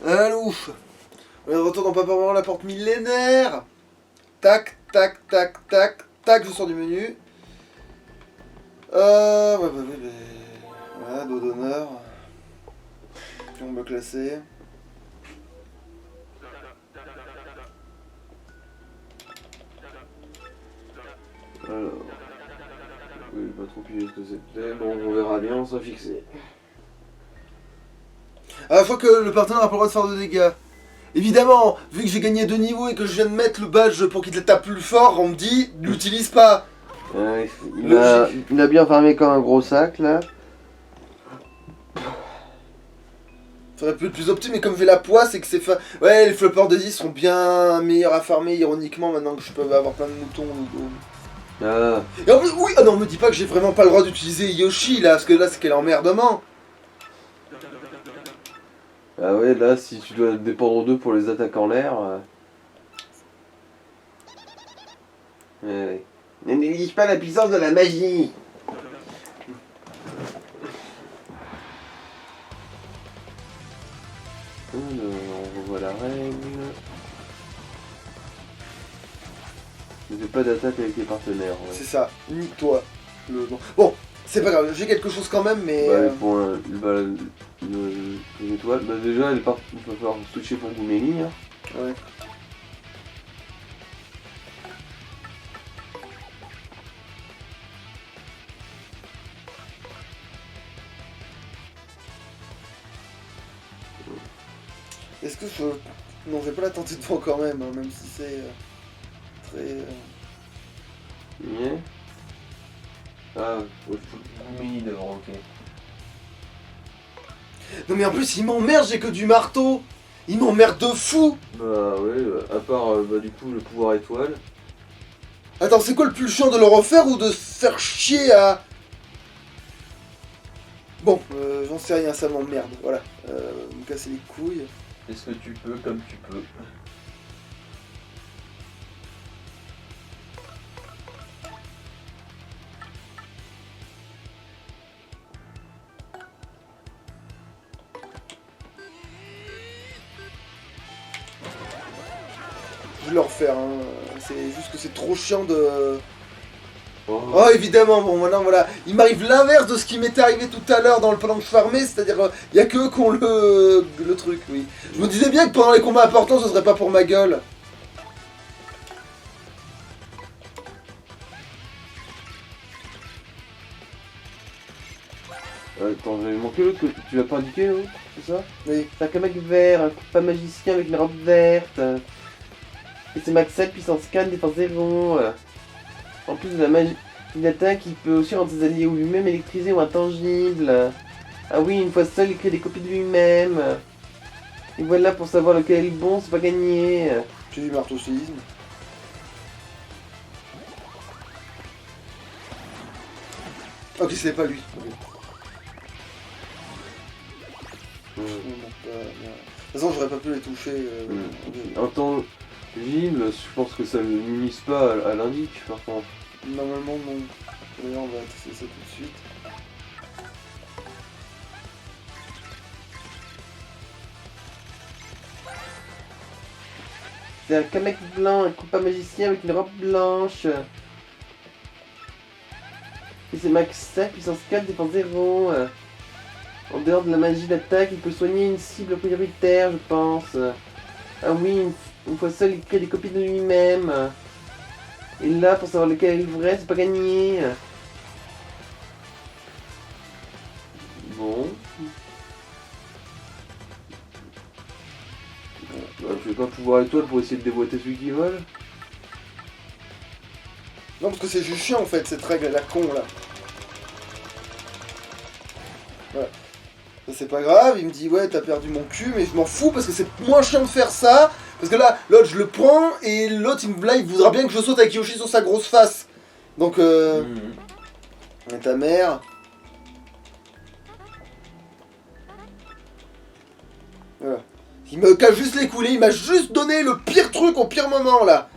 Allô. On est de retour dans Paper Mario, la porte millénaire. Tac, tac, tac, tac, tac, je sors du menu. Voilà, dos d'honneur. Puis on va classer. Alors... Oui, pas trop piller ce que c'était. Bon, on verra bien, on sera fixé. À la fois que le partenaire n'a pas le droit de faire de dégâts. Évidemment, vu que j'ai gagné 2 niveaux et que je viens de mettre le badge pour qu'il te tape plus fort, on me dit, l'utilise pas. Il a bien farmé comme un gros sac, là. Faudrait plus être plus optique, mais comme fait la poisse et que c'est fait... Ouais, les floppers de 10 sont bien meilleurs à farmer, ironiquement, maintenant que je peux avoir plein de moutons ou... Ah. Et en plus, oui, ah non, me dis pas que j'ai vraiment pas le droit d'utiliser Yoshi, là, parce que là, c'est quel emmerdement. Ah ouais, là, si tu dois dépendre d'eux pour les attaques en l'air... Ouais. Ne néglige pas la puissance de la magie. On revoit la règle. Ne fais pas d'attaque avec les partenaires. Ouais. C'est ça, nique-toi. Bon, c'est pas grave, j'ai quelque chose quand même, mais... Bah, pour les étoiles, bah déjà, il va falloir switcher pour Gouméli. Hein. Ouais. Est-ce que je... Non, je vais pas la tenter devant quand même, hein, même si c'est très... Yeah. Ah, ouais, Gouméli devant, ok. Non mais en plus, il m'emmerde, j'ai que du marteau. Il m'emmerde de fou. Bah ouais, à part bah, du coup le pouvoir étoile. Attends, c'est quoi le plus chiant, de le refaire ou de se faire chier à... Bon, j'en sais rien, ça m'emmerde, voilà. Me casser les couilles. Est-ce que tu peux comme tu peux? Je vais le refaire, hein. C'est juste que c'est trop chiant de... Oh. Oh évidemment, bon maintenant voilà, il m'arrive l'inverse de ce qui m'était arrivé tout à l'heure pendant que je farmais, c'est-à-dire il y a que eux qui ont le truc, oui. Je me disais bien que pendant les combats importants, ce serait pas pour ma gueule. Attends, j'avais manqué l'autre que tu l'as pas indiqué, oui, c'est ça? Oui. C'est un mec vert, un pas magicien avec une robe verte. Et c'est Max 7, puissance 4, défense 0. En plus de la magie, une attaque, il peut aussi rendre ses alliés ou lui-même électrisés ou intangibles. Ah oui, une fois seul, il crée des copies de lui-même. Et voilà, pour savoir lequel est le bon, c'est pas gagné. J'ai du marteau séisme. Ok, c'est pas lui. Okay. De toute façon, j'aurais pas pu les toucher. Intangible, je pense que ça ne minimise pas à l'indic, par contre. Normalement, non. D'ailleurs, on va tester ça tout de suite. C'est un Kamek blanc, un compas magicien avec une robe blanche. Et c'est Max 7, puissance 4, défense 0. En dehors de la magie d'attaque, il peut soigner une cible prioritaire, je pense. Ah oui, une fois seul, il crée des copies de lui-même. Et là, pour savoir lequel est le vrai, c'est pas gagné. Bon. Bah, tu veux pas pouvoir étoile pour essayer de déboîter celui qui vole? Non, parce que c'est juste chiant en fait, cette règle à la con là. Ouais. Ça c'est pas grave, il me dit ouais, t'as perdu mon cul, mais je m'en fous parce que c'est moins chiant de faire ça. Parce que là, l'autre je le prends et l'autre il voudra bien que je saute avec Yoshi sur sa grosse face. Donc Et ta mère. Voilà. Il me cache juste les coulées, il m'a juste donné le pire truc au pire moment là.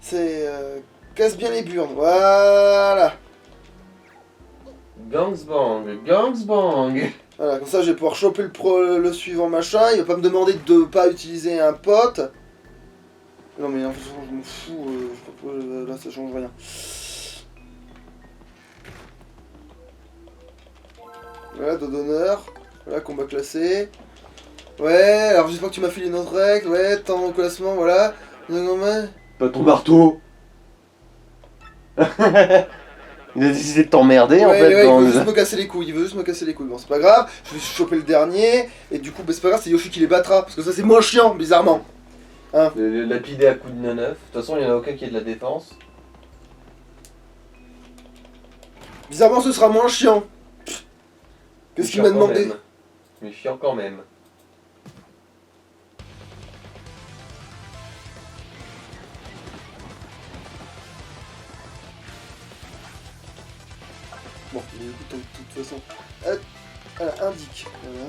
C'est... casse bien les burnes, voilà. Gangsbang, Gangsbang. Voilà, comme ça je vais pouvoir choper le suivant machin, il va pas me demander de pas utiliser un pote. Non mais en fait je m'en fous, je sais pas pourquoi, là ça change rien. Voilà, dos d'honneur, voilà, combat classé. Ouais, alors j'espère que tu m'as filé une autre règle, ouais, temps au classement, voilà. Non mais... Pas ton marteau. Il a décidé de t'emmerder en Ouais, fait. ouais, dans il veut le- juste me casser les couilles, il veut juste me casser les couilles. Bon, c'est pas grave, je vais choper le dernier, et du coup, bah, c'est pas grave, c'est Yoshi qui les battra, parce que ça c'est moins chiant, bizarrement. Le lapidé à coup de 9. De toute façon, il n'y en a aucun qui ait de la défense. Bizarrement, ce sera moins chiant. Qu'est-ce qu'il m'a Méfiant quand demandé? même. Méfiant quand même. Bon, mais écoute, de toute façon. Voilà, indique. Voilà.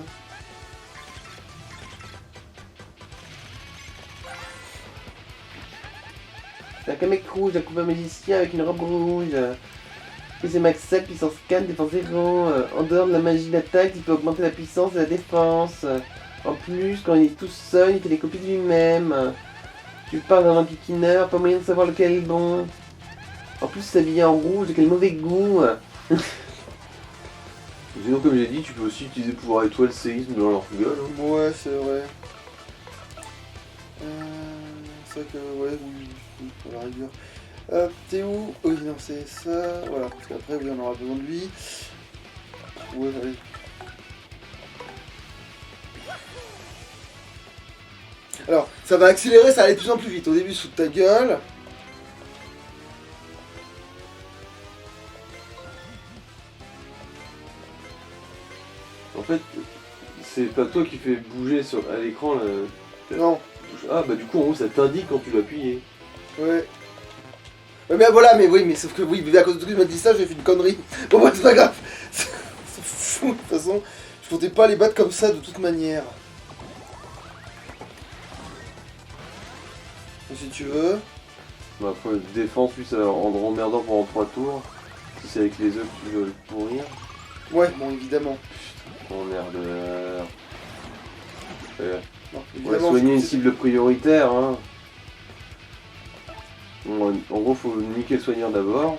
C'est un mec rouge, un combat magicien avec une robe rouge. Et c'est Max 7, puissance 4, défense 0. En dehors de la magie d'attaque, il peut augmenter la puissance et la défense. En plus, quand il est tout seul, il fait des copies de lui-même. Tu parles d'un antiquineur, pas moyen de savoir lequel est le bon. En plus, s'habiller en rouge, quel mauvais goût. Sinon, comme j'ai dit, tu peux aussi utiliser le pouvoir étoile séisme dans leur gueule. Ouais, c'est vrai. C'est vrai que, ouais, oui, pour la rigueur. T'es où? Oui, non, c'est ça. Voilà, parce qu'après, oui, on aura besoin de lui. Ouais, allez. Alors, ça va accélérer, ça va aller de plus en plus vite. Au début, sous ta gueule. En fait, c'est pas toi qui fais bouger à l'écran la Non, touche. Ah, bah du coup, en gros, ça t'indique quand tu dois appuyer. ouais. Ouais, mais voilà, mais oui, mais sauf que oui, mais à cause de tout ce que tu m'as dit ça, j'ai fait une connerie. Bon, bah, c'est pas grave. C'est fou, de toute façon. Je comptais pas les battre comme ça de toute manière. Si tu veux. Bah après, défense, lui, ça va rendre emmerdant pendant 3 tours. Si c'est avec les œufs que tu veux le pourrir. Ouais, bon, évidemment. Emmerdeur. Non, On va évidemment. soigner une c'est- cible prioritaire, hein. Bon, en gros, faut niquer le soigneur d'abord.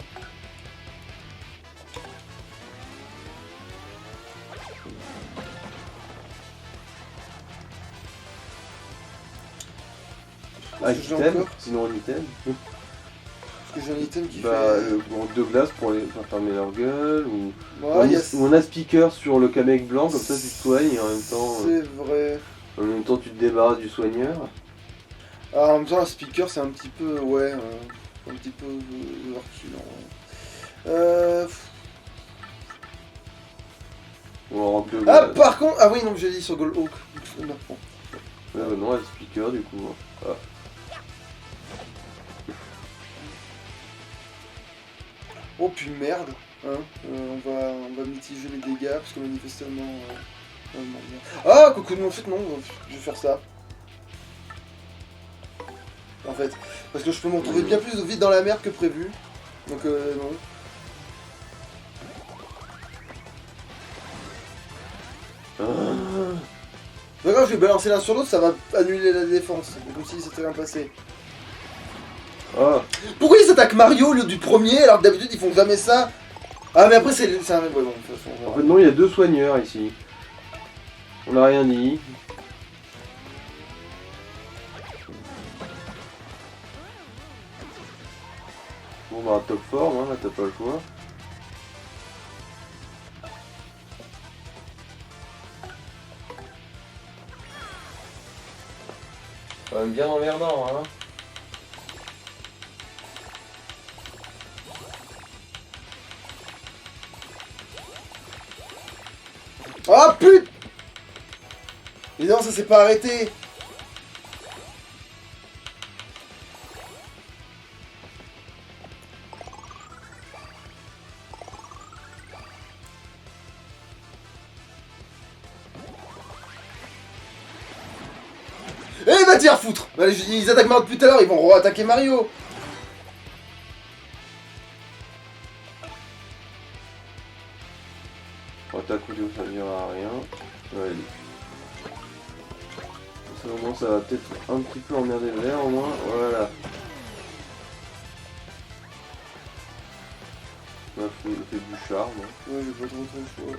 Parce que j'ai Item, encore. sinon un item. Parce que j'ai un item qui Bah, fait. bon, de glace pour les faire fermer leur gueule, ou Ouais, ou un speaker sur le Kamek blanc, comme ça tu te soignes et C'est vrai. en même temps tu te débarrasses du soigneur. Ah, en même temps, un speaker, c'est un petit peu. Ouais, un petit peu. Overkill, ouais. Ou en robe de Ah, glace. par contre. Ah oui, non, j'ai dit sur Gold Oak. Non, bon. Ouais, bah non, un speaker du coup. Ah. Oh, puis merde. Hein. On va mitiger les dégâts, parce que manifestement. Non, non. Ah, coucou, en fait, non, je vais faire ça. En fait, parce que je peux me retrouver bien plus vite dans la merde que prévu. Donc, non. Ah. C'est pas grave, je vais balancer l'un sur l'autre, ça va annuler la défense. Comme si c'était rien passé. Ah. Pourquoi ils attaquent Mario au lieu du premier alors que d'habitude ils font jamais ça? Ah, mais après, c'est un. Ouais, bon, de toute façon, on En verra. fait non, il y a 2 soigneurs ici. On n'a rien dit. Bon bah top forme, hein, là t'as pas le choix. Quand même bien emmerdant, hein. Ah, putain! Mais non, ça s'est pas arrêté! Eh, va te faire foutre! Bah, ils attaquent Mario depuis tout à l'heure, ils vont re-attaquer Mario! Attaque audio, ça ne servira à rien. Ouais, ça, au moins, ça va peut-être un petit peu emmerder le verre, au moins. Voilà. Ça fait du charme. Ouais, j'ai pas trop le choix.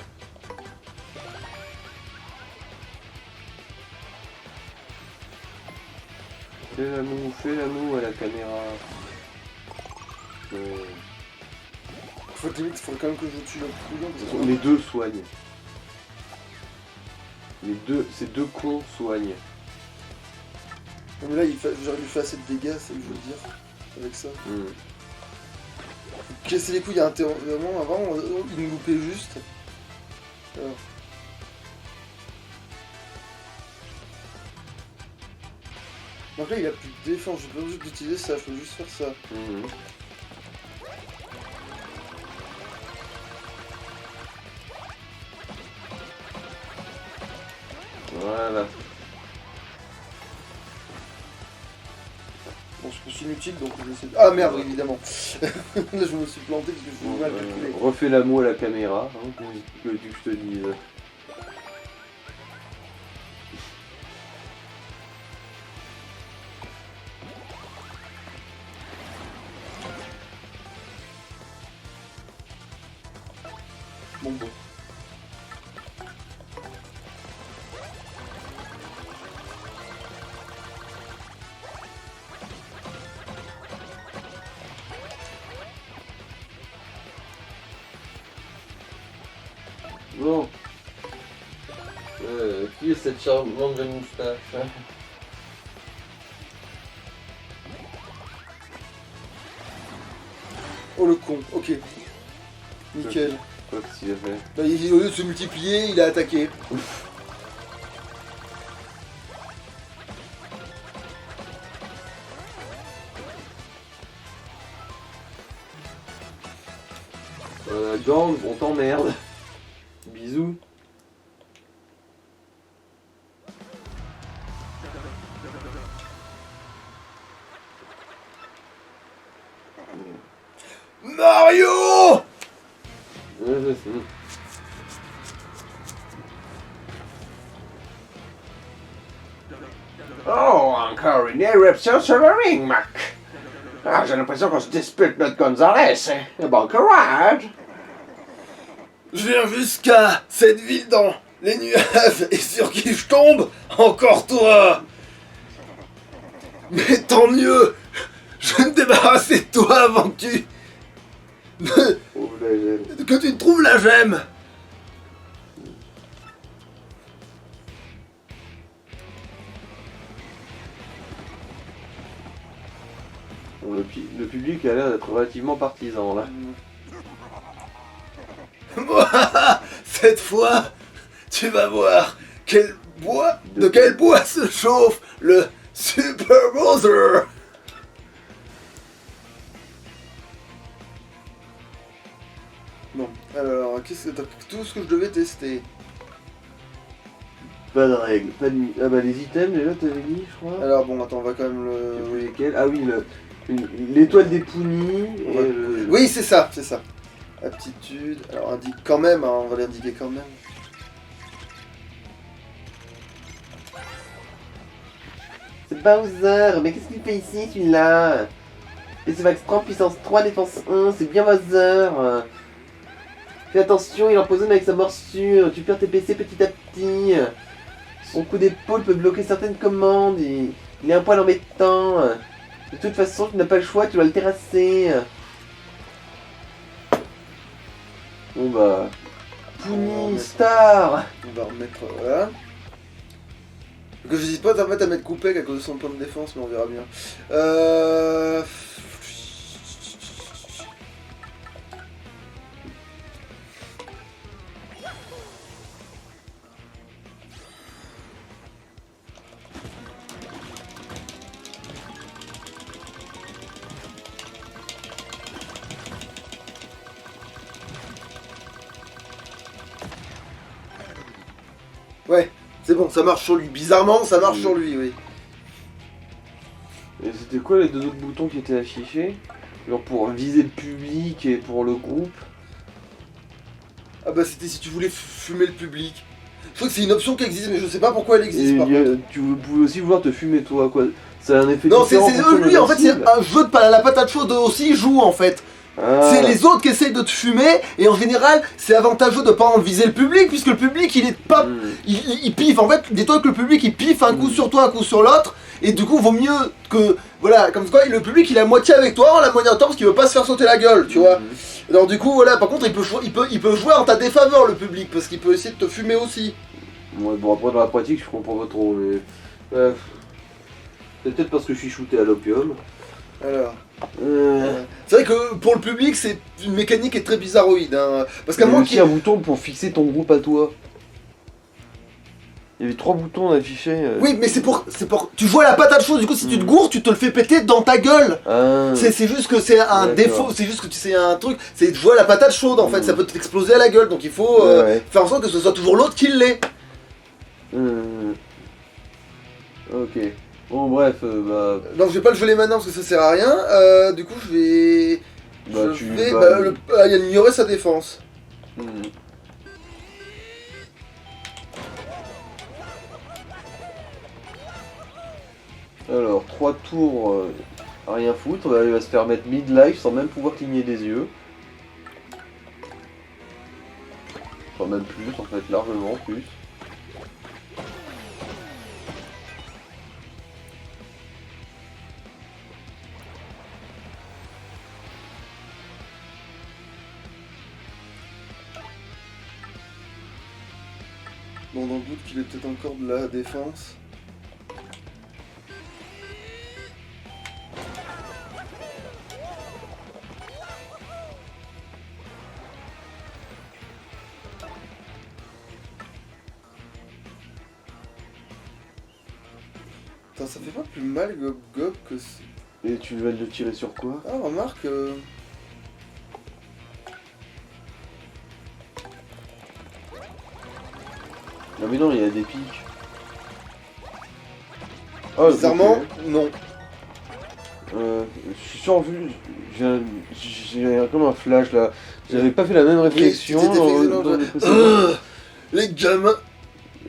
Fais la moue à la caméra. Faut que limite, faudrait quand même que je tue le couillon. Parce que... Les deux soignent. Ces deux cons soignent. Non, mais là, j'aurais lui fait assez de dégâts, c'est ce que je veux dire. Avec ça. Casser les couilles à vraiment avant, il nous loupait juste. Alors. Donc là, il a plus de défense, j'ai pas besoin d'utiliser ça, je peux juste faire ça. Voilà. Bon, je suis inutile donc je vais essayer de... Ah merde, évidemment. Là, je me suis planté parce que je suis mal calculé. Refais la moue à la caméra, hein, que je te dise. Bon. Bon. Qui est cette charmante jeune moustache, hein? Oh le con, ok. Nickel. Quoi que s'il a fait? Bah, au lieu de se multiplier, il a attaqué. Gang, on t'emmerde. Bisous. Mario! Oh, encore une éruption sur le ring, Mac. Ah, j'ai l'impression qu'on se dispute notre Gonzalez, hein. Bon courage. Je viens jusqu'à cette ville dans les nuages et sur qui je tombe? Encore toi! Mais tant mieux! Je vais me débarrasser de toi avant que tu... que tu trouves la gemme! Le public a l'air d'être relativement partisan, là. Cette fois, tu vas voir de quel bois se chauffe le Super Bowser. Bon, alors, qu'est-ce que tout ce que je devais tester? Pas de règles, pas de... Ah bah les items, déjà t'avais dit, je crois. Alors bon, attends, on va quand même Je sais le... plus lesquels. Ah oui, l'étoile des Pounis et le... Oui, c'est ça, c'est ça. Aptitude, alors indique quand même, hein, on va l'indiquer quand même. C'est Bowser, mais qu'est-ce qu'il fait ici celui-là? Et c'est Max 30, puissance 3, défense 1, c'est bien Bowser. Fais attention, il empoisonne avec sa morsure, tu perds tes PC petit à petit. Son coup d'épaule peut bloquer certaines commandes, il est un poil embêtant. De toute façon, tu n'as pas le choix, tu dois le terrasser. Bon bah... Pouni, Star. On va remettre... Voilà. Donc j'hésite pas en fait à mettre Koupek à cause de son plan de défense, mais on verra bien. Ouais, c'est bon, ça marche sur lui. Bizarrement, ça marche sur lui, oui. Et c'était quoi les deux autres boutons qui étaient affichés? Genre pour viser le public et pour le groupe? Ah bah c'était si tu voulais fumer le public. Je crois que c'est une option qui existe, mais je sais pas pourquoi elle Et existe. tu pouvais aussi vouloir te fumer toi, quoi. C'est un effet Non, c'est différent fonction de lui, la en fait, c'est cible. un jeu de la patate chaude aussi, il joue en fait. Ah. C'est les autres qui essayent de te fumer, et en général, c'est avantageux de pas en viser le public, puisque le public, il est pas. Il piffe, en fait, dis-toi que le public, il piffe un coup sur toi, un coup sur l'autre, et du coup, vaut mieux que. Voilà, comme quoi, le public, il est à moitié avec toi, la moitié en temps, parce qu'il veut pas se faire sauter la gueule, tu vois. Alors, du coup, voilà, par contre, il peut jouer en ta défaveur, le public, parce qu'il peut essayer de te fumer aussi. Ouais, bon, après, dans la pratique, je comprends pas trop, mais. C'est peut-être parce que je suis shooté à l'opium. Alors. C'est vrai que pour le public, c'est une mécanique qui est très bizarroïde. Hein. Parce Il y qu'à a moins aussi qu'il. un bouton pour fixer ton groupe à toi. Il y avait 3 boutons affichés. Oui, mais c'est pour. Tu joues à la patate chaude, du coup, si tu te gourres, tu te le fais péter dans ta gueule. Ah. C'est juste que c'est un défaut, c'est juste que c'est un truc. C'est de jouer à la patate chaude en fait, ça peut t'exploser à la gueule, donc il faut faire en sorte que ce soit toujours l'autre qui l'est. Ok. Bon, bref, bah. Donc je vais pas le geler maintenant parce que ça sert à rien. Du coup, je vais. Bah, je vais. Bah, il a ignoré sa défense. Alors, 3 tours à rien foutre. Bah, il va se faire mettre mid-life sans même pouvoir cligner des yeux. Enfin, même plus, en fait, largement plus. Bon, dans le doute qu'il est peut-être encore de la défense. Attends, ça fait pas plus mal Gob Gob que... Et tu vas le tirer sur quoi? Ah, remarque... Non mais non, il y a des pics. Oh, bizarrement, non. Je suis sûr, vu, j'ai comme un flash là. J'avais pas fait la même réflexion dans les précédents. Les gamins.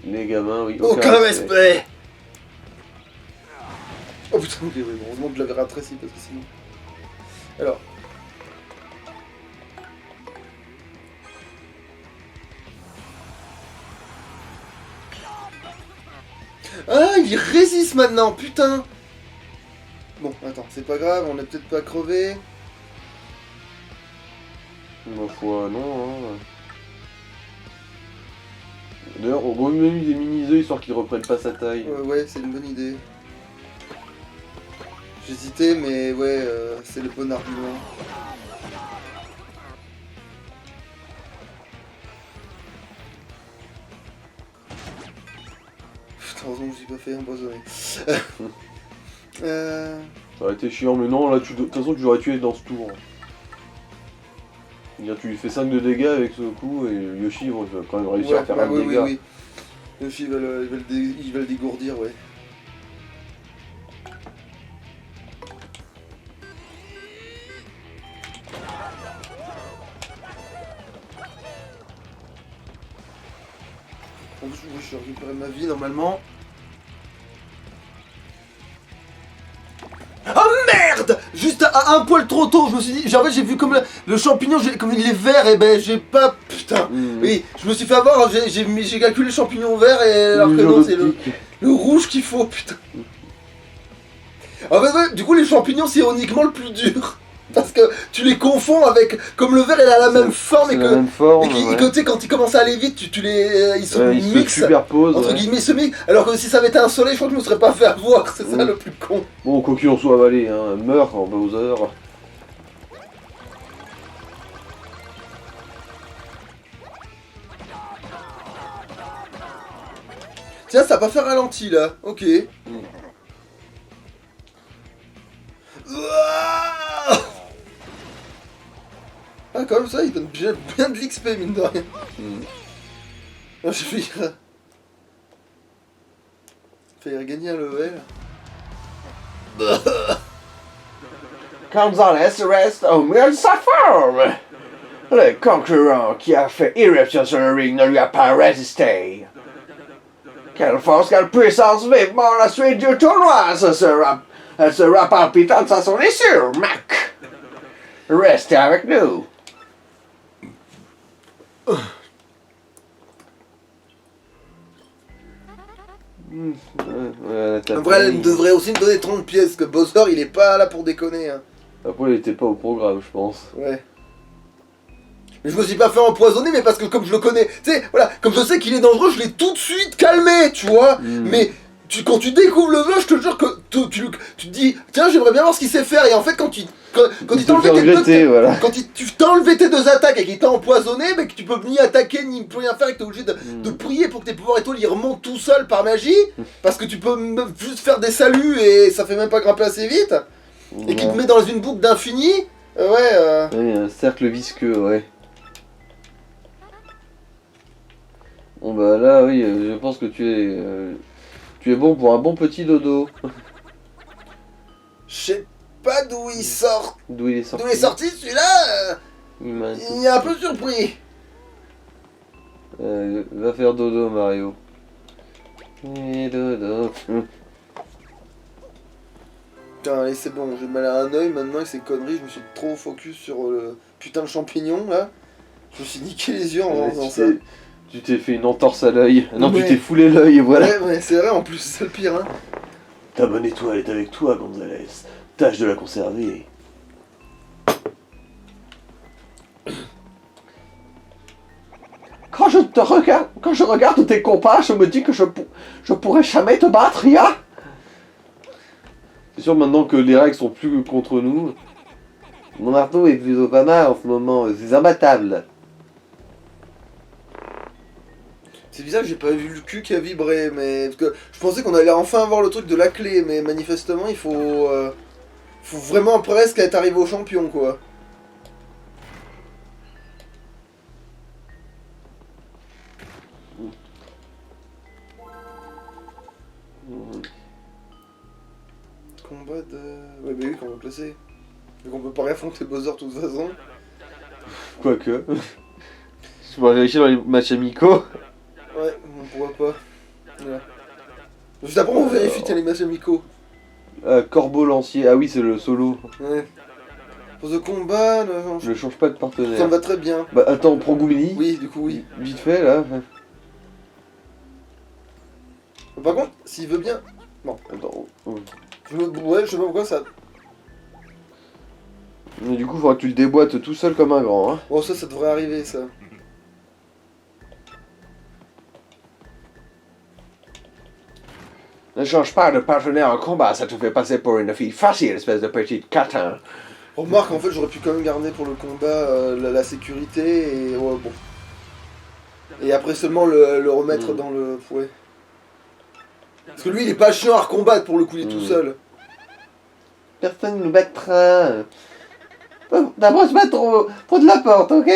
Les gamins, oui. Aucun respect. Oh putain, ok, oui, heureusement que je l'avais ratréci parce que sinon... Alors... Ah, il résiste maintenant, putain. Bon, attends, c'est pas grave, on est peut-être pas crevé. Ma foi, non, hein. D'ailleurs, on va même des mini-œufs histoire qu'ils reprennent pas sa taille. Ouais, c'est une bonne idée. J'hésitais, mais ouais, c'est le bon argument. Putain, heureusement que j'ai pas fait empoisonner. Ça aurait été chiant, mais non, là, de toute façon, tu l'aurais tué dans ce tour. Tu lui fais 5 de dégâts avec ce coup, et Yoshi il va quand même réussir à faire un dégât. Oui. Yoshi il va le dégourdir, ouais. En plus, je vais récupérer ma vie normalement. Oh merde! Juste à un poil trop tôt, je me suis dit, en fait j'ai vu comme le champignon, comme il est vert, et ben j'ai pas... Putain, oui, je me suis fait avoir, j'ai calculé le champignon vert, et alors que non, c'est le rouge qu'il faut, putain. En fait, ouais, du coup les champignons c'est ironiquement le plus dur. Parce que tu les confonds avec... Comme le verre il a la même forme et que... Même forme, et que quand il commence à aller vite, ils se mixent. Se superposent. Entre guillemets, se mixent. Alors que si ça avait été un soleil, je crois que je me serais pas fait avoir. C'est ça le plus con. Bon, quoi qu'il en soit avalé, hein. Meurt en Bowser. Tiens, ça a pas fait ralenti là. Ok. Ah, comme ça, il donne bien de l'XP, mine de rien. Ah, j'ai failli gagner un level. Comes on, let's rest, oh, we'll suffer! Le concurrent qui a fait irruption sur le ring ne lui a pas résisté. Quelle force, quelle puissance, vivement la suite du tournoi, elle sera palpitante à son issue, Mac. Restez avec nous. En vrai, elle devrait aussi me donner 30 pièces, que Bowser il est pas là pour déconner. Hein. Après, il était pas au programme, je pense. Ouais. Mais je me suis pas fait empoisonner, mais parce que comme je le connais, tu sais, voilà, comme je sais qu'il est dangereux, je l'ai tout de suite calmé, tu vois. Mais quand tu découvres le jeu, je te jure que tu te dis, tiens, j'aimerais bien voir ce qu'il sait faire. Et en fait, quand il t'a enlevé tu t'as enlevé tes 2 attaques et qu'il t'a empoisonné, mais que tu peux ni attaquer ni plus rien faire et que t'es obligé de prier pour que tes pouvoirs étoiles ils remontent tout seuls par magie, parce que tu peux juste faire des saluts et ça fait même pas grimper assez vite, et qui te met dans une boucle d'infini. Oui, un cercle visqueux, ouais. Bon bah là, oui, je pense que tu es bon pour un bon petit dodo. Je sais pas d'où il sort. D'où il est sorti. D'où il est sorti celui-là il est un peu surpris. Va faire dodo, Mario. Et dodo. Putain, allez, c'est bon, j'ai mal à un œil maintenant avec ces conneries. Je me suis trop focus sur le putain de champignon là. Je me suis niqué les yeux en faisant ça. Tu t'es fait une entorse à l'œil. Non, Mais... tu t'es foulé l'œil, voilà. Ouais, mais c'est vrai en plus, c'est le pire, hein. Ta bonne étoile est avec toi, Gonzalez. Tâche de la conserver. Quand je regarde tes combats, je me dis que je pourrais jamais te battre, Ria. C'est sûr maintenant que les règles sont plus contre nous. Mon marteau est plutôt pas mal en ce moment, c'est imbattable. C'est bizarre que j'ai pas vu le cul qui a vibré, mais... Parce que je pensais qu'on allait enfin avoir le truc de la clé, mais manifestement il faut... faut vraiment presque être arrivé au champion, quoi. Combat de... Ouais, bah oui, qu'on va placer. Donc on peut pas réaffronter Bowser de toute façon. Quoique. Je pourrais vérifier dans les matchs amicaux. Ouais, on pourra pas. Voilà. Juste après, on vérifie les matchs amicaux. Corbeau lancier, ah oui, c'est le solo. Ouais. Pour ce combat, je change pas de partenaire. Ça me va très bien. Bah attends, on prend Goumini. Oui, du coup, oui. Vite fait là. Par contre, s'il veut bien. Non. Attends. Ouais, je sais pas pourquoi ça. Mais du coup, faudra que tu le déboîtes tout seul comme un grand. Hein. Bon, ça devrait arriver, ça. Ne change pas de partenaire en combat, ça te fait passer pour une fille facile, espèce de petite catin. Remarque, en fait, j'aurais pu quand même garder pour le combat la sécurité et. Ouais, bon. Et après seulement le remettre dans le. Ouais. Parce que lui, il est pas chiant à recombattre pour le coup, il est tout seul. Personne ne nous battra. D'abord, je battre trop de la porte, ok?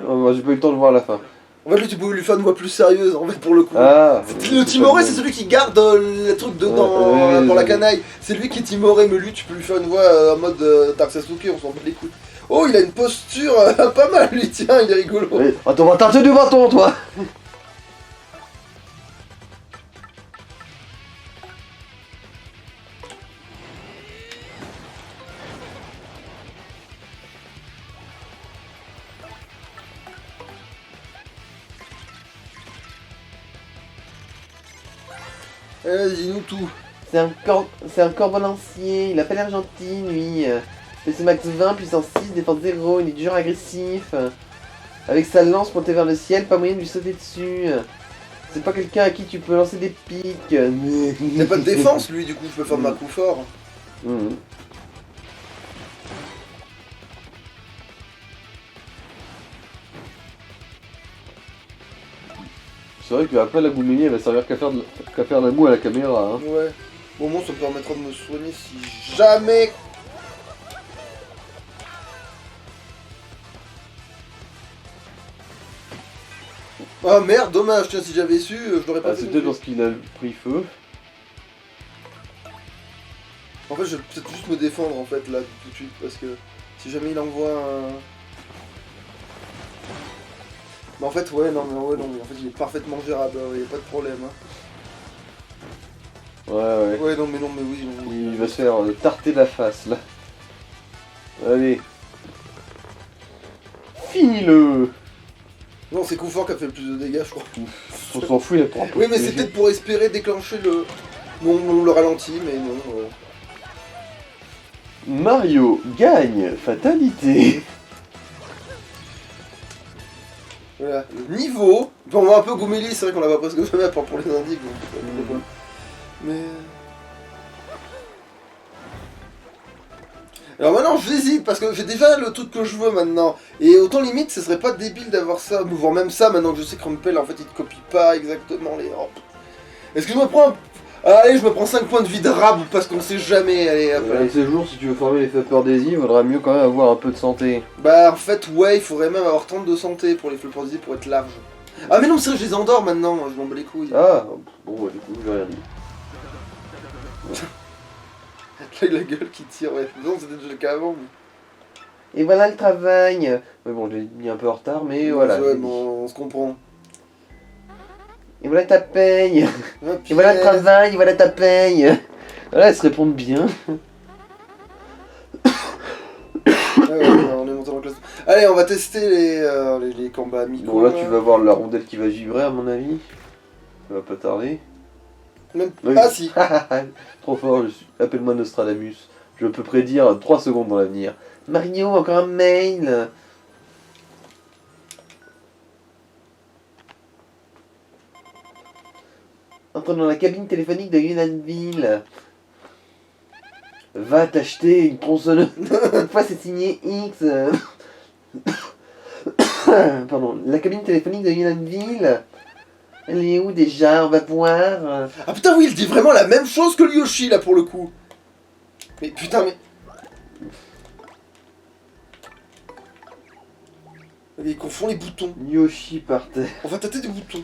Oh, moi, j'ai pas eu le temps de voir la fin. En fait, lui, tu pouvais lui faire une voix plus sérieuse, en fait, pour le coup. Ah, le timoré, c'est celui qui garde le truc dedans dans la canaille. C'est lui qui est timoré, mais lui, tu peux lui faire une voix en mode Dark Sasuke, on s'en bat les couilles. Oh, il a une posture pas mal, lui, tiens, il est rigolo. Oui. Attends, on va tâter du bâton, toi. Dis-nous tout. C'est un corbeau lancier, il a pas l'air gentil, lui. PC max 20, puissance 6, défense 0, il est du genre agressif. Avec sa lance montée vers le ciel, pas moyen de lui sauter dessus. C'est pas quelqu'un à qui tu peux lancer des pics. Il n'a pas de défense, lui, du coup, je peux faire de ma coup fort. C'est vrai qu'après la Goumini, elle va servir qu'à faire la moue à la caméra. Hein. Ouais. Bon, moi, ça me permettra de me soigner si jamais. Ah merde, dommage, tiens, si j'avais su, je l'aurais pas fait. C'est peut-être parce qu'il a pris feu. En fait, je vais peut-être juste me défendre, en fait, là, tout de suite, parce que si jamais il envoie un. Mais en fait, ouais, non, mais en fait, il est parfaitement gérable, il y a pas de problème. Hein. Ouais. Ouais, non, mais oui. Non, Il va se faire tarter la face, là. Allez. Finis-le. Non, c'est Confort qui a fait le plus de dégâts, je crois. On s'en fout, il a pas Oui, mais c'est peut-être pour espérer déclencher le... Non, le ralenti, mais non. Mario gagne fatalité. Voilà, le niveau... Bon, on va un peu Gouméli, c'est vrai qu'on l'a pas presque jamais, à part pour les indices, donc je sais pas pourquoi. Mais... Alors maintenant j'hésite parce que j'ai déjà le truc que je veux maintenant. Et autant limite ce serait pas débile d'avoir ça, voire même ça maintenant que je sais que Rumpel en fait il te copie pas exactement les... Oh. Est-ce que je me prends... Allez, je me prends 5 points de vie de rab parce qu'on sait jamais, allez hop. Et ces jours, si tu veux former les flippers Daisy, il vaudra mieux quand même avoir un peu de santé. Bah en fait ouais, il faudrait même avoir 30 de santé pour les flippers Daisy pour être large. Ah mais non c'est vrai, je les endors maintenant, je m'en bats les couilles. Ah, bon, bah, du coup, j'ai rien dit. Là il a la gueule qui tire, ouais. Non c'était déjà le cas avant. Mais... Et voilà le travail. Mais bon, je l'ai mis un peu en retard, mais voilà. Ouais, bon, on se comprend. Et voilà ta paye. Ah, Et voilà le travail, et voilà ta paye. Voilà, elles se répondent bien. Ouais, on est monté en classe. Allez, on va tester les combats micro. Bon, là, tu vas voir la rondelle qui va vibrer, à mon avis. Ça va pas tarder. Même... Oui. Ah si. Trop fort, appelle-moi Nostradamus. Je peux prédire 3 secondes dans l'avenir. Mario, encore un mail. Entre dans la cabine téléphonique de Unanville. Va t'acheter une tronçonneuse. Cette fois, c'est signé X. Pardon. La cabine téléphonique de Unanville. Elle est où déjà? On va voir. Ah putain oui, il dit vraiment la même chose que le Yoshi là pour le coup. Mais putain mais... Il confond les boutons. Yoshi par terre. On va tâter des boutons.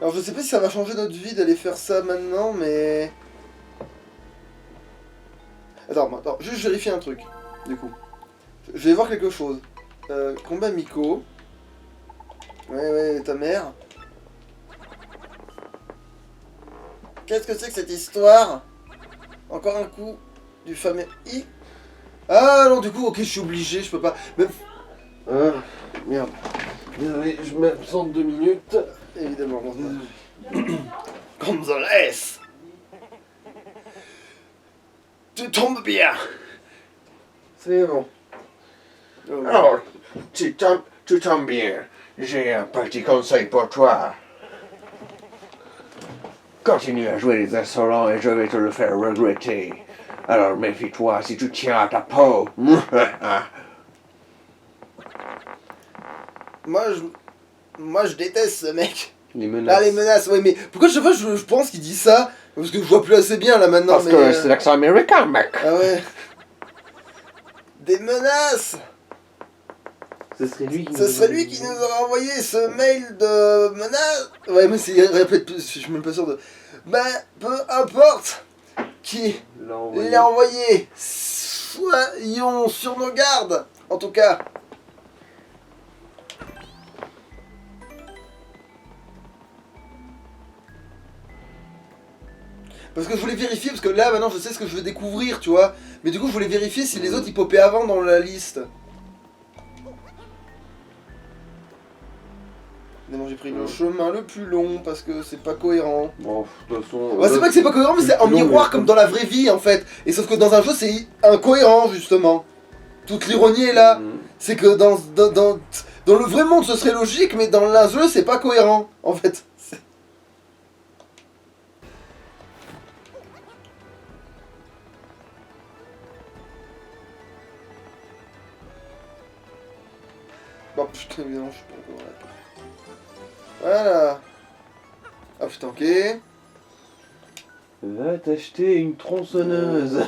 Alors je sais pas si ça va changer notre vie d'aller faire ça maintenant, mais... Attends, juste vérifier un truc, du coup. Je vais voir quelque chose. Combat Miko. Ouais, ta mère. Qu'est-ce que c'est que cette histoire? Encore un coup du fameux I. Ah non, du coup, ok, je suis obligé, je peux pas... Même... Merde. Désolé, je m'absente 2 minutes. Évidemment, Gonzalez, tu tombes bien. C'est bon. Alors, tu tombes bien. J'ai un petit conseil pour toi. Continue à jouer les insolents et je vais te le faire regretter. Alors méfie-toi si tu tiens à ta peau. Moi, je déteste ce mec. Les menaces. Ah, les menaces, ouais, mais pourquoi chaque fois je pense qu'il dit ça? Parce que je vois plus assez bien là maintenant, Parce mais... que c'est l'accent américain, mec. Ah ouais. Des menaces. Ce serait lui qui Ce serait lui qui nous aurait envoyé ce mail de menaces. Ouais, mais c'est... Répète, je suis même pas sûr de... Ben, peu importe qui l'a envoyé. Soyons sur nos gardes, en tout cas. Parce que je voulais vérifier, parce que là maintenant je sais ce que je veux découvrir, tu vois. Mais du coup je voulais vérifier si les autres ils popaient avant dans la liste. Évidemment j'ai pris le chemin le plus long parce que c'est pas cohérent. Bon, de toute façon. Ouais, c'est pas que c'est pas cohérent, mais c'est en miroir comme dans la vraie vie en fait. Et sauf que dans un jeu c'est incohérent justement. Toute l'ironie est là. C'est que dans le vrai monde ce serait logique, mais dans un jeu c'est pas cohérent en fait. Bon putain évidemment je suis pas encore là. Voilà. Ah putain ok. Va t'acheter une tronçonneuse.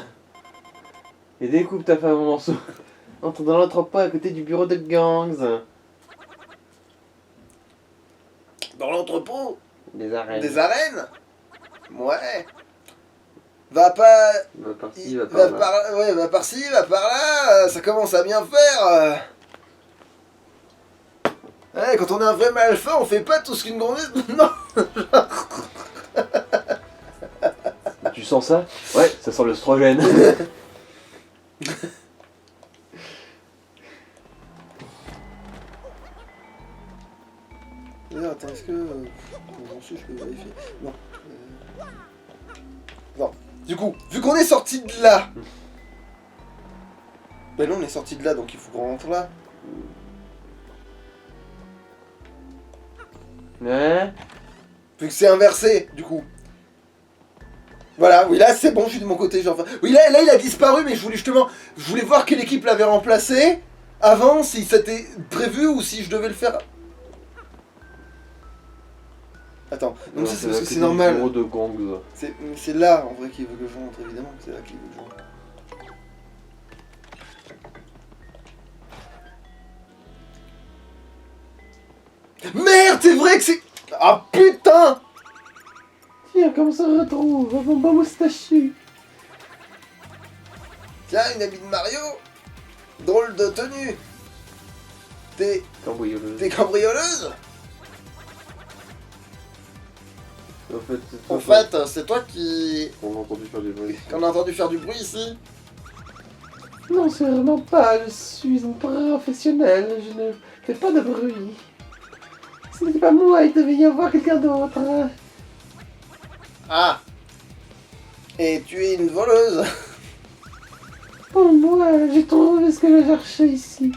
Et découpe ta femme en morceaux. Entre dans l'entrepôt à côté du bureau de gangs. Dans l'entrepôt Des arènes. des arènes. Ouais. Va pas... Va par-ci, il- va par-là. ouais, va par-ci, va par-là, ça commence à bien faire. Ouais, quand on est un vrai malfa, on fait pas tout ce qu'une gonzesse... Non. Tu sens ça? Ouais, ça sent l'œstrogène. D'ailleurs, attends, est-ce que... j'en suis, je peux vérifier. Non. Non. Du coup, vu qu'on est sorti de là... Ben non, on est sorti de là, donc il faut qu'on rentre là. Hein? Vu que c'est inversé, du coup. Voilà, oui, là c'est bon, je suis de mon côté. Genre... Oui, là il a disparu, mais je voulais voir quelle équipe l'avait remplacé avant, si c'était prévu ou si je devais le faire. Attends, non, ça c'est parce que c'est normal. Numéro de gangs. C'est là en vrai qu'il veut que je rentre, évidemment. C'est là qu'il veut que je rentre. Merde, c'est vrai que c'est. Ah putain! Tiens, comme ça on retrouve mon beau moustachu. Tiens, une amie de Mario. Drôle de tenue. T'es Cambrioleuse. cambrioleuse? En En fait, c'est toi qui... on a entendu faire des bruits. qu'on a entendu faire du bruit ici? Non, sûrement pas. Je suis une professionnelle. Je ne fais pas de bruit. Ce n'était pas moi, il devait y avoir quelqu'un d'autre. Ah. Et tu es une voleuse? Pour moi, j'ai trouvé ce que je cherchais ici.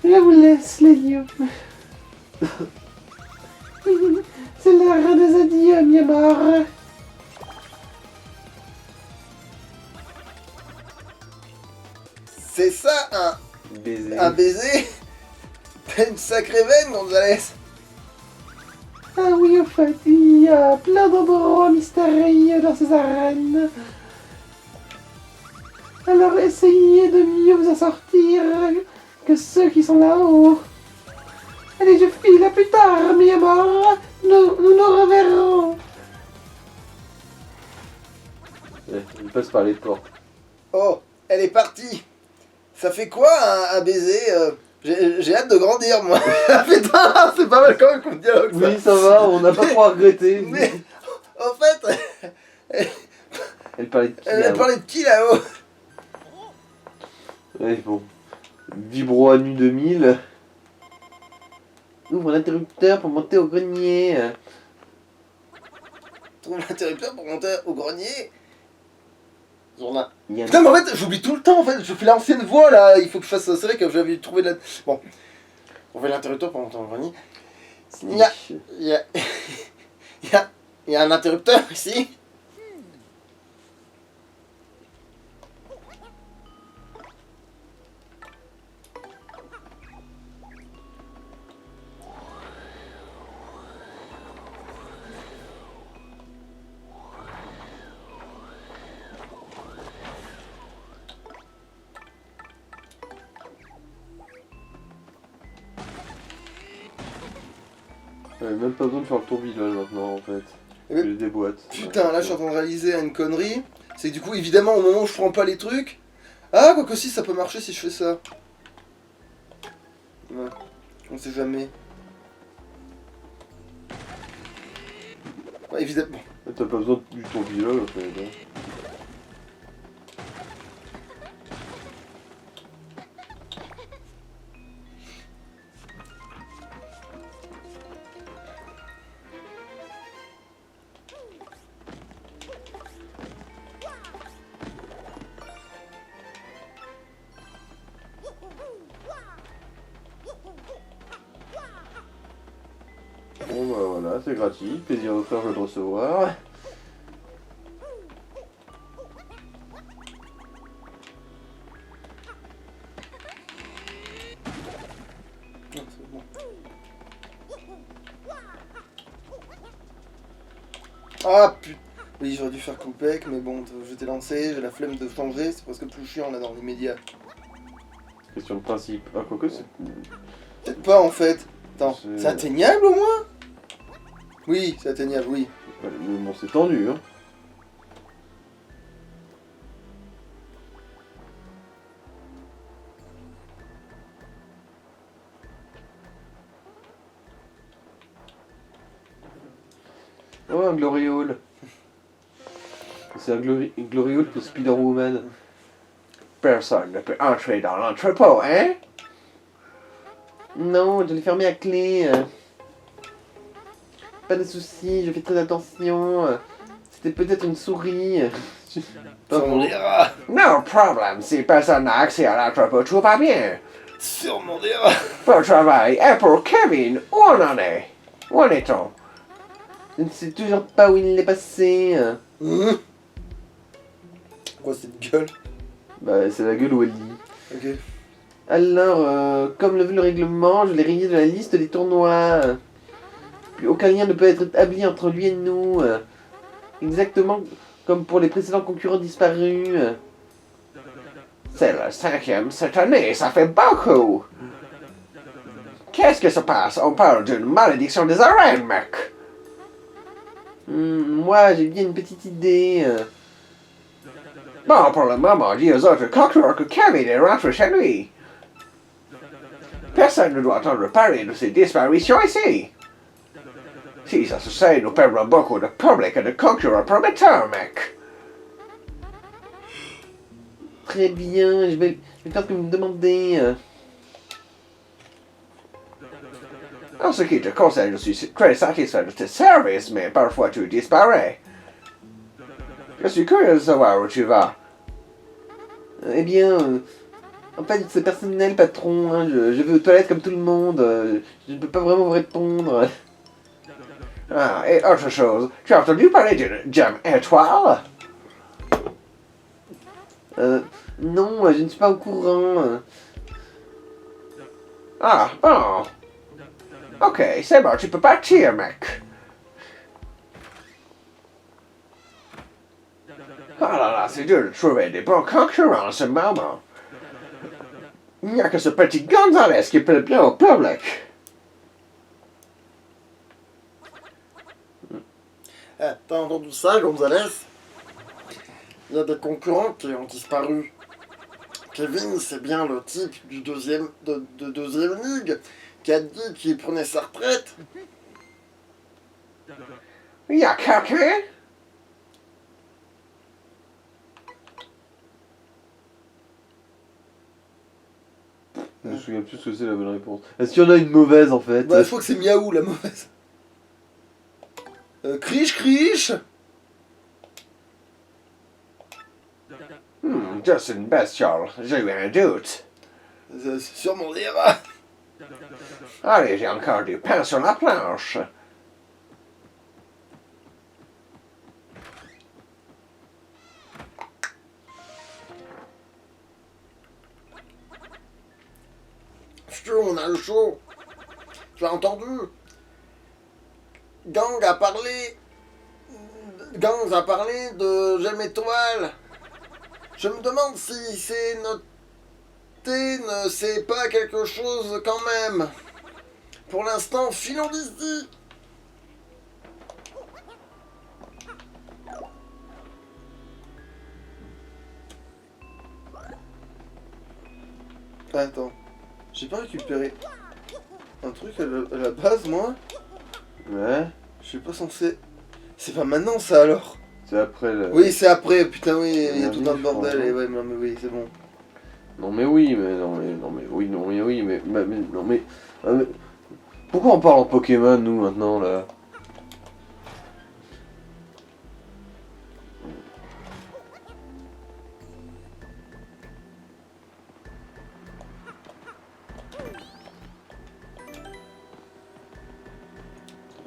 Je vous laisse, les lieux. C'est l'heure des adieux, Myanmar. C'est ça Baiser. un baiser? T'as une sacrée veine, Gonzalez. Ah oui, au fait, il y a plein d'endroits mystérieux dans ces arènes. Alors essayez de mieux vous en sortir que ceux qui sont là-haut. Allez, je file, à plus tard, Myanmar. Nous nous reverrons. Il passe par les portes. Oh, elle est partie. Ça fait quoi un baiser? J'ai hâte de grandir, moi. Putain, c'est pas mal quand même comme dialogue, ça. Oui, ça va, on n'a pas trop à regretter. Mais, en fait, Elle parlait de qui elle là-haut? parlait de qui là-haut? Ouais, bon. Vibro à nu 2000. Ouvre l'interrupteur pour monter au grenier. Trouve l'interrupteur pour monter au grenier. Journal. Il y a Putain, mais en fait, j'oublie tout le temps, en fait. Je fais l'ancienne voix, là. Il faut que je fasse... C'est vrai que j'avais trouvé de la... Bon. On fait l'interrupteur pour monter au grenier. Il y a... Il y a... il y a un interrupteur, ici. Même pas besoin de faire le tourbillon maintenant en fait. Mais- Je déboîte. Putain, là, je suis en train de réaliser une connerie. C'est que du coup, évidemment, au moment où je prends pas les trucs... Ah, quoique si, ça peut marcher si je fais ça. Ouais. On sait jamais. Ouais, évidemment. T'as pas besoin du tourbillon en fait. Hein. Bon bah voilà, c'est gratuit, plaisir offert, jeu de recevoir. Non, c'est bon. Ah putain. Oui, j'aurais dû faire Coupec, mais bon, je t'ai lancé, j'ai la flemme de changer, c'est presque plus chiant là dans les médias. Question de principe. Ah quoique c'est... Peut-être pas en fait. Attends, C'est- c'est atteignable au moins? Oui, c'est atteignable, oui. Mais bon c'est tendu hein. Oh, un gloriole. C'est un gloriole pour Spider-Woman. Personne ne peut entrer dans l'entrepôt, hein? Non, je l'ai fermé à clé. Pas de soucis, je fais très attention. C'était peut-être une souris. Sûrement des rats. No problem, si personne n'a accès à l'entrepôt, tout va bien. Sûrement des rats. Bon travail. Et pour Kevin, où on en est? Où en est-on? Je ne sais toujours pas où il est passé. Quoi cette gueule? Bah, c'est la gueule où elle dit. Ok. Alors, comme le veut le règlement, je l'ai rayé de la liste des tournois. Plus aucun lien ne peut être établi entre lui et nous. Exactement comme pour les précédents concurrents disparus. C'est le 5e cette année, ça fait beaucoup. Qu'est-ce qui se passe? On parle d'une malédiction des arènes, mec. Moi, j'ai bien une petite idée. Bon, pour le moment, dis aux autres concurrents que Kevin est rentré chez lui. Personne ne doit entendre parler de ces disparitions ici. Si ça se sait, nous perdrons beaucoup de public et de concurrents prometteurs, mec. Très bien, je vais faire ce que vous me demandez. En ce qui te concerne, je suis très satisfait de tes services, mais parfois tu disparais. Je suis curieux de savoir où tu vas. Eh bien, en fait, c'est personnel, patron. Hein, je vais aux toilettes comme tout le monde. Je ne peux pas vraiment vous répondre. Ah, et autre chose, tu as entendu parler d'une gemme étoile? Non, je ne suis pas au courant. Ah, bon. Ok, c'est bon, tu peux partir, mec. Ah là là, c'est dur de trouver des bons concurrents en ce moment. Il n'y a que ce petit Gonzalez qui plaît bien au public. T'as entendu ça, Gonzalez? Il y a des concurrents qui ont disparu. Kevin, c'est bien le type du deuxième ligue qui a dit qu'il prenait sa retraite. Il y a quelqu'un? Je me souviens plus ce que c'est la bonne réponse. Est-ce qu'il y en a une mauvaise en fait? Bah, je crois que c'est Miaou la mauvaise. Criche. Juste une bestiole, j'ai eu un doute. C'est sûrement des rats. Allez, j'ai encore du pain sur la planche. Stu, on a le show. Tu as entendu? Gang a parlé de Gemme Étoile. Je me demande si c'est noté, c'est pas quelque chose quand même. Pour l'instant, filons d'ici. Attends, j'ai pas récupéré un truc à la base, moi? Ouais, Je suis pas censé... C'est pas maintenant, ça, alors? c'est après le... Oui, c'est après, putain, oui, il y a Oui, tout un je bordel, crois, et ouais, non, mais oui, c'est bon. Non mais oui, non mais... Pourquoi on parle en Pokémon nous maintenant là?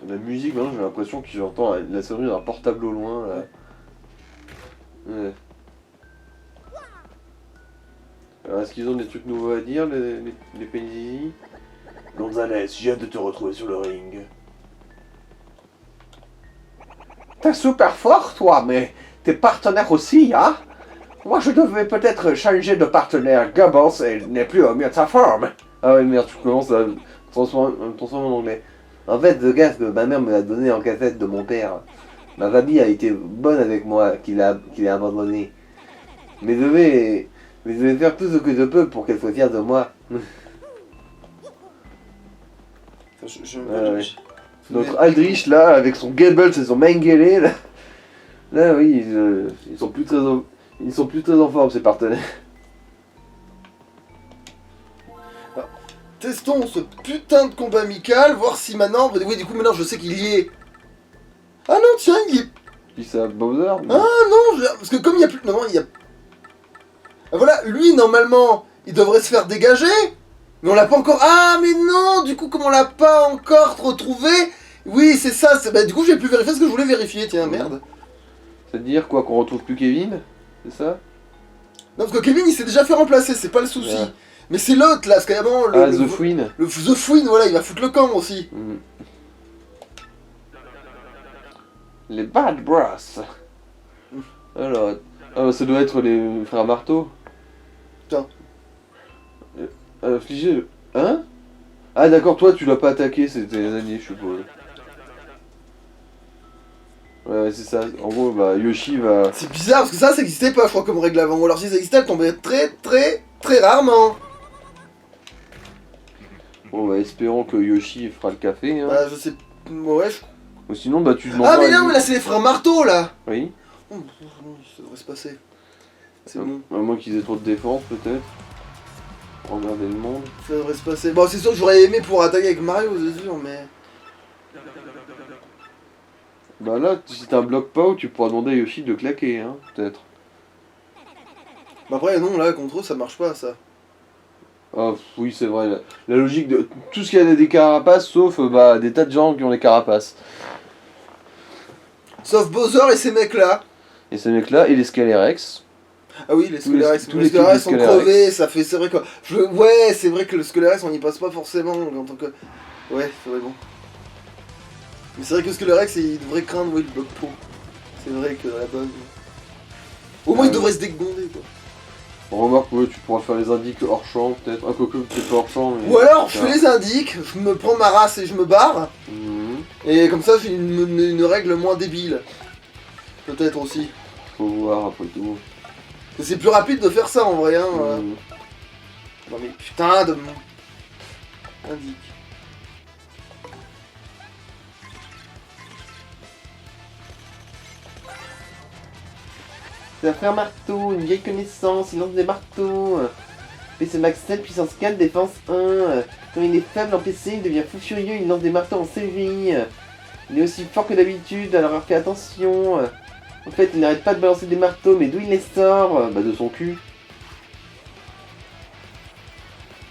La musique maintenant j'ai l'impression que j'entends la sonnerie d'un portable au loin là. Ouais. Alors est-ce qu'ils ont des trucs nouveaux à dire les PNJ? Gonzalez, j'ai hâte de te retrouver sur le ring. T'es super fort, toi, mais tes partenaires aussi, hein? Moi, je devais peut-être changer de partenaire. Goebbels n'est plus au mieux de sa forme. Ah ouais merde, tu commences à transformer en anglais. En fait, The Gas que ma mère me l'a donné en cassette de mon père. Ma famille a été bonne avec moi, qu'il a abandonné. Mais je vais faire tout ce que je peux pour qu'elle soit fière de moi. Je Ouais. Notre Aldrich là, avec son Goebbels et son Mengele là. Là oui, ils sont plus très en forme ces partenaires. Testons ce putain de combat amical, voir si maintenant... Oui, du coup, maintenant, je sais qu'il y est. Ah non, tiens, il y est... Puis ça, Bowser. Ah non, parce que comme il y a plus... Non, il y a... Ah voilà, lui, normalement, il devrait se faire dégager. Mais on l'a pas encore... Ah, mais non, du coup, comme on l'a pas encore retrouvé... Oui, c'est ça. Bah, du coup, j'ai pu vérifier ce que je voulais vérifier. Tiens, merde. C'est-à-dire quoi, qu'on retrouve plus Kevin? C'est ça? Non, parce que Kevin, il s'est déjà fait remplacer, c'est pas le souci. Ouais. Mais c'est l'autre, là, parce qu'avant... The Fouine. Le The Fouine, voilà, il va foutre le camp aussi. Mm. Les Bad Brass. Alors, ça doit être les frères Marteau. Putain. Affligé. Hein? Ah d'accord, toi tu l'as pas attaqué, c'était les alliés, je suppose. Ouais, c'est ça. En gros, bah, Yoshi va... C'est bizarre, parce que ça existait pas, je crois, comme règle avant. Ou alors si ça existait, elle tombait très rarement. Bon, bah, espérons que Yoshi fera le café, hein. Bah, je sais... Ouais, Ou sinon, bah, tu Ah, mais non, mais là, c'est les frères Marteau, là. Oui. Oh, ça devrait se passer. C'est À bon. moins qu'ils aient trop de défense, peut-être. Emmerder le monde. Ça devrait se passer. Bon, c'est sûr que j'aurais aimé pouvoir attaquer avec Mario, c'est sûr, mais... Bah là, si t'as un bloc POW, tu pourras demander à Yoshi de claquer, hein, peut-être. Bah après, non, là, contre eux, ça marche pas, ça. Ah oui, c'est vrai. La logique de tout ce qui a des carapaces, sauf bah, des tas de gens qui ont des carapaces. Sauf Bowser et ces mecs-là. Et ces mecs-là, et les Scalerex. Ah oui, les Scalerex. tous Les les types de Scalerex sont Scalerex. crevés, ça fait... C'est vrai que... Ouais, c'est vrai que le Scalerex, on y passe pas forcément, en tant que... Ouais, c'est vrai, bon. Mais c'est vrai que le Scalerex, il devrait craindre, oui, le bloc pot. C'est vrai que, à la base... Au moins, il devrait se dégonder, quoi. On remarque, ouais, tu pourras faire les indices hors champ, peut-être. Un coco, peut-être pas hors champ, mais... Ou alors, je fais les indiques, je me prends ma race et je me barre. Mhm. Et comme ça, j'ai une règle moins débile. Peut-être aussi. Faut voir, après tout. Parce que c'est plus rapide de faire ça, en vrai, hein. Mhm. Non mais putain de... Indique. C'est un frère marteau, une vieille connaissance, il lance des marteaux. PC Max 7, puissance 4, défense 1. Quand il est faible en PC, il devient fou furieux, il lance des marteaux en série. Il est aussi fort que d'habitude, alors fais attention. En fait, il n'arrête pas de balancer des marteaux, mais d'où il les sort? Bah de son cul.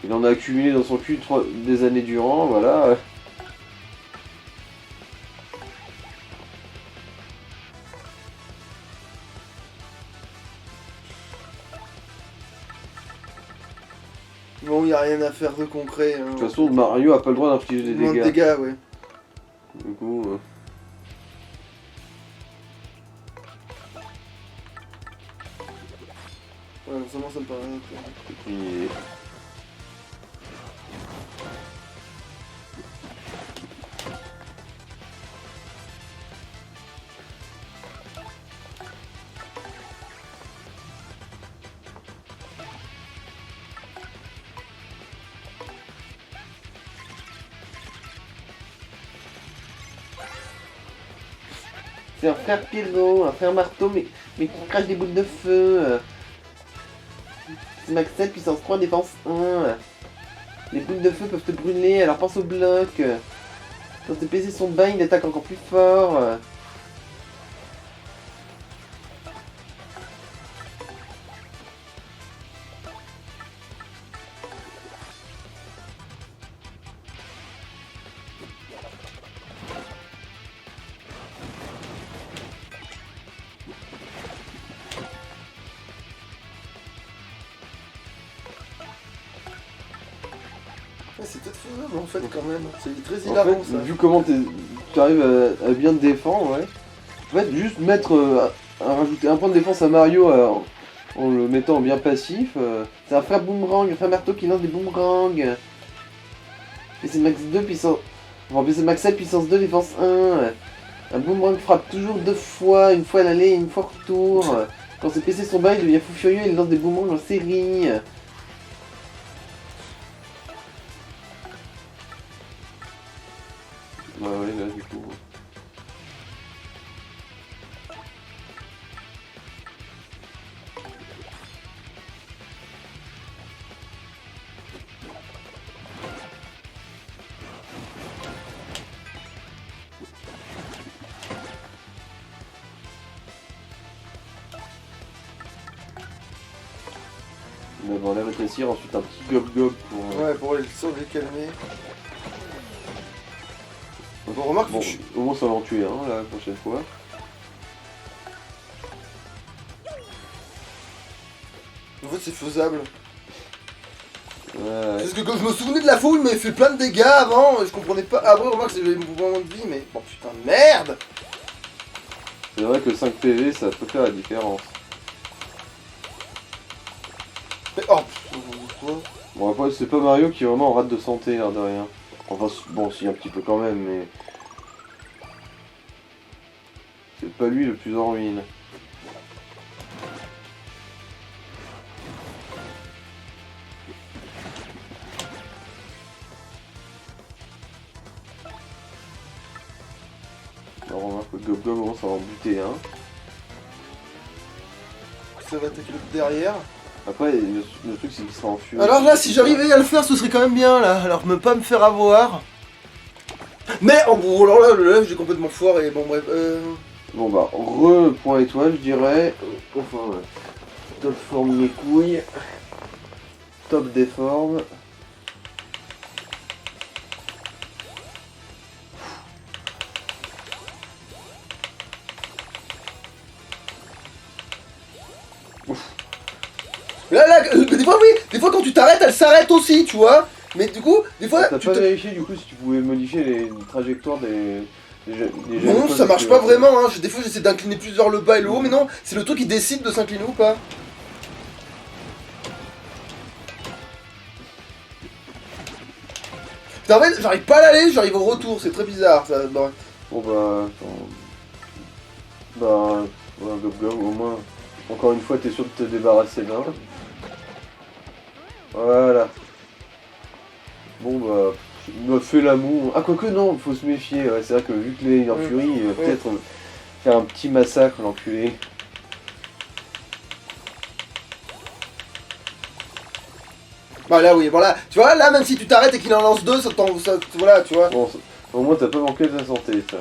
Il en a accumulé dans son cul des années durant, voilà. Bon, y a rien à faire de concret. Hein. De toute façon, Mario a pas le droit d'infliger des Moins de dégâts. dégâts, ouais. Du coup... Ouais, forcément, ça me paraît... et puis... C'est un frère pyro, un frère marteau, mais qui crache des boules de feu. C'est Max 7, puissance 3, défense 1. Les boules de feu peuvent te brûler, alors pense au bloc. Quand tes PC sont bas, il attaque encore plus fort. Ouais, c'est peut-être faisable en fait quand même. C'est très En hilarant fait, ça. vu comment tu arrives à bien te défendre, ouais. En fait, juste mettre, à rajouter un point de défense à Mario en le mettant bien passif. C'est un frère boomerang, un frère marteau qui lance des boomerangs. PC Max 2 puissance... Enfin, PC Max 7 puissance 2 défense 1. Un boomerang frappe toujours 2 fois, une fois à l'aller et une fois au retour. Quand ses PC sont bas, il devient fou furieux et il lance des boomerangs en série. Bah ouais, là, du coup. D'abord la rétrécir, ensuite un petit gob-gob pour... Ouais, pour les sauver, les calmer. Bon, remarque, Bon, au moins ça va en tuer un, la prochaine fois. en fait, c'est faisable. Ouais. Parce que quand je me souvenais de la fouille, il m'avait fait plein de dégâts avant, et je comprenais pas. Ah ouais, remarque, j'avais mon mouvement de vie, mais bon, putain, merde! C'est vrai que 5 PV, ça peut faire la différence. Mais oh, quoi? Bon, après, c'est pas Mario qui est vraiment en rate de santé, l'air de rien. Enfin, bon, si, un petit peu quand même, mais... C'est pas lui le plus en ruine. Alors, on remarque que Gob Gob commence à en buter un. Ça va attaquer l'autre derrière. Après, le truc, c'est qu'il sera en furie. Alors là, si j'arrivais à le faire, ce serait quand même bien, là. Alors, ne pas me faire avoir. Mais, oh, bon, alors là, j'ai complètement foiré. Bon, bref, Bon bah, point étoile, je dirais. Enfin, ouais. Top forme mes couilles. Top déforme. Là, des fois, oui, des fois, quand tu t'arrêtes, elle s'arrête aussi, tu vois. Mais du coup, des fois, T'as tu pas te... vérifié du coup si tu pouvais modifier les trajectoires des Non, ça marche pas vraiment, hein. Des fois, j'essaie d'incliner plus vers le bas et le haut, mais non, c'est le truc qui décide de s'incliner ou pas. Putain, en fait, j'arrive pas à l'aller, j'arrive au retour, c'est très bizarre, ça. Bon. Bon bah, attends. Bah, ouais, Gob Gob, au moins, encore une fois, t'es sûr de te débarrasser d'un. Voilà. Bon bah, il m'a fait l'amour. Ah, quoique non, faut se méfier. Ouais, c'est vrai que vu que les en furie, il va peut-être faire un petit massacre, l'enculé. Bah là, oui, voilà. Tu vois, là, même si tu t'arrêtes et qu'il en lance deux, ça t'en... Voilà, tu vois. Bon, au moins, t'as pas manqué de la santé, ça.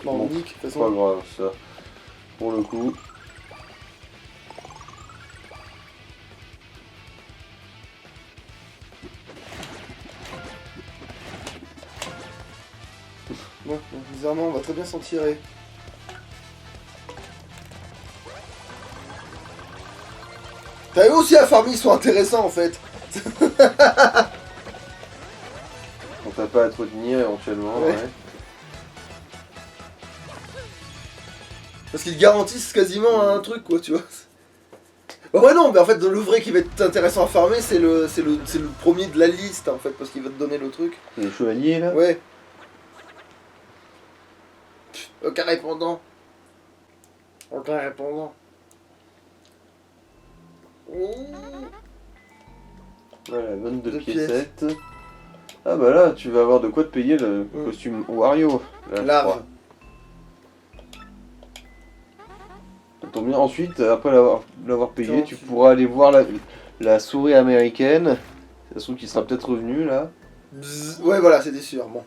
Bon, Bon, nique, de toute c'est façon. pas grave, ça. Pour le coup. Ouais, bizarrement, on va très bien s'en tirer. T'as vu aussi, la farmie, ils sont intéressants, en fait. On t'a pas à te retenir, éventuellement, Ouais. ouais. Parce qu'ils garantissent quasiment un truc, quoi, tu vois. Bah ouais, non, mais en fait, le vrai qui va être intéressant à farmer, c'est le premier de la liste, en fait, parce qu'il va te donner le truc. Les chevaliers, là. Ouais. Aucun répondant. Aucun répondant. Voilà, 22 Deux piécettes. Ah bah là, tu vas avoir de quoi te payer le costume Wario. Là, je Larve. crois. Ça tombe bien. Ensuite, après l'avoir payé, tu pourras aller voir la souris américaine. Ça se trouve qu'il sera peut-être revenu là. Bzz. Ouais, voilà, c'était sûr. Bon.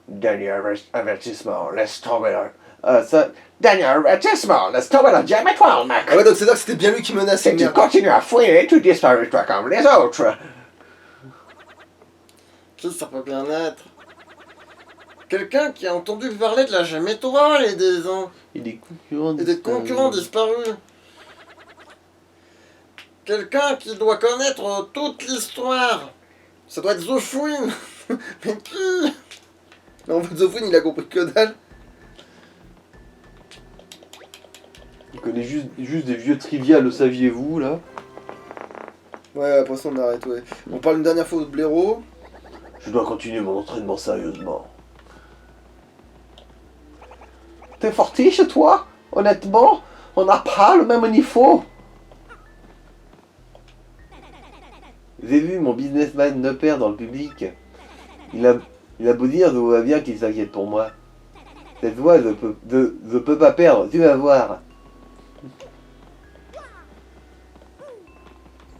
Dernier avertissement, laisse tomber le... Ah, ça... Dernier avertissement, laisse tomber le diable étoile, mec. Ah ouais, donc c'est là que c'était bien lui qui menaçait. Si tu Merde. continues à fouiller, tu disparaîtras comme les autres. Qui ça peut bien être? Quelqu'un qui a entendu parler de la gemme étoile et des Et des concurrents disparus. Quelqu'un qui doit connaître toute l'histoire. Ça doit être The Fouine. Mais qui? Non, en fait, The Fouine, il a compris que dalle. Il connaît juste des vieux trivia, le saviez-vous là? Ouais, après ça, on arrête, ouais. On parle une dernière fois de blaireau. Je dois continuer mon entraînement sérieusement. T'es fortiche, toi? Honnêtement, on n'a pas le même niveau. J'ai vu mon businessman de père dans le public. Il a beau dire, je vois bien qu'il s'inquiète pour moi. Cette voix, je peux pas perdre, tu vas voir.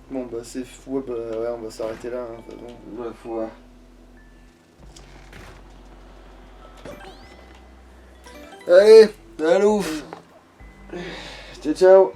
Bon bah c'est fou, bah ouais, on va s'arrêter là, hein, de toute façon. Ma foi. Allez, à l'ouf. Ciao, ciao.